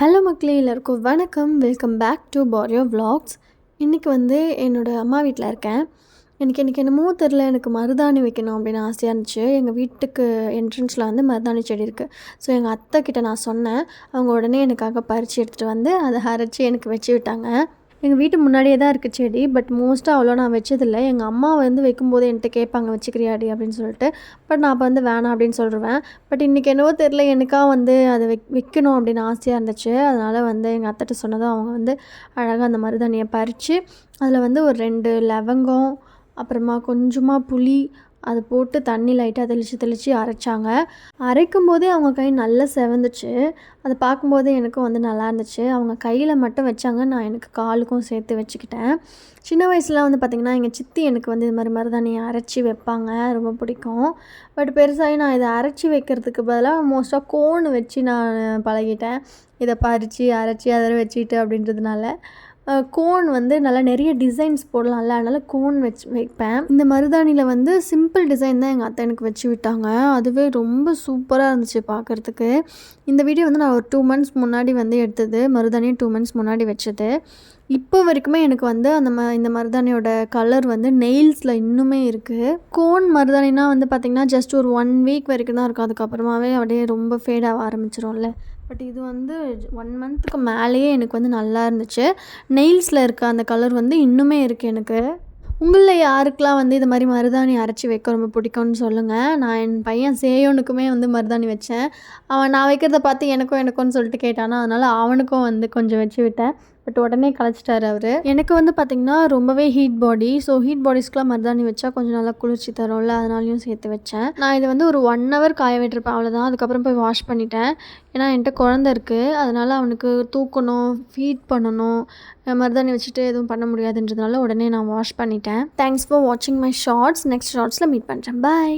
Hello மக்களே, எல்லாருக்கும் வணக்கம். Welcome back to Pario vlogs. இன்றைக்கி வந்து என்னோடய அம்மா வீட்டில் இருக்கேன். எனக்கு என்னமோ தெரில, எனக்கு மருதாணி வைக்கணும் அப்படின்னு ஆசையாக இருந்துச்சு. எங்கள் வீட்டுக்கு என்ட்ரன்ஸில் வந்து மருதாணி செடி இருக்குது. ஸோ எங்கள் அத்தைக்கிட்ட நான் சொன்னேன். அவங்க உடனே எனக்காக பறித்து எடுத்துகிட்டு வந்து அதை அரைச்சி எனக்கு வச்சு விட்டாங்க. எங்கள் வீட்டு முன்னாடியே தான் இருக்குது செடி. பட் மோஸ்ட்டாக அவ்வளோ நான் வச்சதில்லை. எங்கள் அம்மா வந்து வைக்கும்போது என்கிட்ட கேட்பாங்க, வச்சுக்கிறியாடி அப்படின்னு சொல்லிட்டு. பட் நான் அப்போ வந்து வேணாம் அப்படின்னு சொல்லிடுவேன். பட் இன்றைக்கி என்னவோ தெரில, எனக்காக வந்து அதை வைக்கணும் அப்படின்னு ஆசையாக இருந்துச்சு. அதனால் வந்து எங்கள் அத்தைட்ட சொன்னதும் அவங்க வந்து அழகாக அந்த மருதாணியை பறித்து அதில் வந்து ஒரு 2 லவங்கம், அப்புறமா கொஞ்சமாக புளி அதை போட்டு தண்ணி லைட்டாக தெளித்து அரைச்சாங்க. அரைக்கும் போதே அவங்க கை நல்லா செவந்துச்சு. அதை பார்க்கும்போது எனக்கும் வந்து நல்லா இருந்துச்சு. அவங்க கையில் மட்டும் வச்சாங்க, நான் எனக்கு காலுக்கும் சேர்த்து வச்சுக்கிட்டேன். சின்ன வயசில் வந்து பார்த்திங்கன்னா எங்கள் சித்தி எனக்கு வந்து இது மாதிரி மருதாணியை அரைச்சி வைப்பாங்க, ரொம்ப பிடிக்கும். பட் பெருசாகி நான் இதை அரைச்சி வைக்கிறதுக்கு பதிலாக மோஸ்ட்டாக கோன் வச்சு நான் பழகிட்டேன். இதை பறித்து அரைச்சி அதை வச்சுக்கிட்டு அப்படின்றதுனால கோன் வந்து நல்லா நிறைய டிசைன்ஸ் போடலாம்ல, அதனால் கோன் வச்சு வைப்பேன். இந்த மருதாணியில் வந்து சிம்பிள் டிசைன் தான் எங்கள் அத்தை எனக்கு வச்சு விட்டாங்க. அதுவே ரொம்ப சூப்பராக இருந்துச்சு பார்க்குறதுக்கு. இந்த வீடியோ வந்து நான் ஒரு 2 months முன்னாடி வந்து எடுத்தது. மருதாணியை 2 months முன்னாடி வச்சது. இப்போ வரைக்குமே எனக்கு வந்து இந்த மருதாணியோட கலர் வந்து நெயில்ஸில் இன்னுமே இருக்குது. கோன் மருதாணினா வந்து பார்த்திங்கன்னா ஜஸ்ட் ஒரு 1 week வரைக்கும் தான் இருக்கும். அதுக்கப்புறமாவே அப்படியே ரொம்ப ஃபேடாக ஆரம்பிச்சிடும்ல. பட் இது வந்து 1 monthக்கு மேலேயே எனக்கு வந்து நல்லா இருந்துச்சு. நெயில்ஸில் இருக்க அந்த கலர் வந்து இன்னுமே இருக்குது எனக்கு. உங்களில் யாருக்கெலாம் வந்து இது மாதிரி மருதாணி அரைச்சி வைக்க ரொம்ப பிடிக்கும்னு சொல்லுங்கள். நான் என் பையன் சேயோனுக்குமே வந்து மருதாணி வச்சேன். அவன் நான் வைக்கிறத பார்த்து எனக்கும்னு சொல்லிட்டு கேட்டானா, அதனால் அவனுக்கும் வந்து கொஞ்சம் வச்சு விட்டேன். பட் உடனே கலைச்சிட்டார் அவர். எனக்கு வந்து பார்த்திங்கன்னா ரொம்பவே ஹீட் பாடி. ஸோ ஹீட் பாடிஸ்க்குலாம் மருதாணி வச்சா கொஞ்சம் நல்லா குளிர்ச்சி தரும்ல, அதனாலையும் சேர்த்து வச்சேன். நான் இதை வந்து ஒரு 1 hour காய விட்டுருப்பேன், அவ்வளோதான். அதுக்கப்புறம் போய் வாஷ் பண்ணிட்டேன். ஏன்னா என்கிட்ட குழந்த இருக்குது, அதனால் அவனுக்கு தூக்கணும், ஃபீட் பண்ணணும், மருதாணி வச்சுட்டு எதுவும் பண்ண முடியாதுன்றதுனால உடனே நான் வாஷ் பண்ணிட்டேன். தேங்க்ஸ் ஃபார் வாட்சிங் மை ஷார்ட்ஸ். நெக்ஸ்ட் ஷார்ட்ஸில் மீட் பண்ணுறேன். பாய்.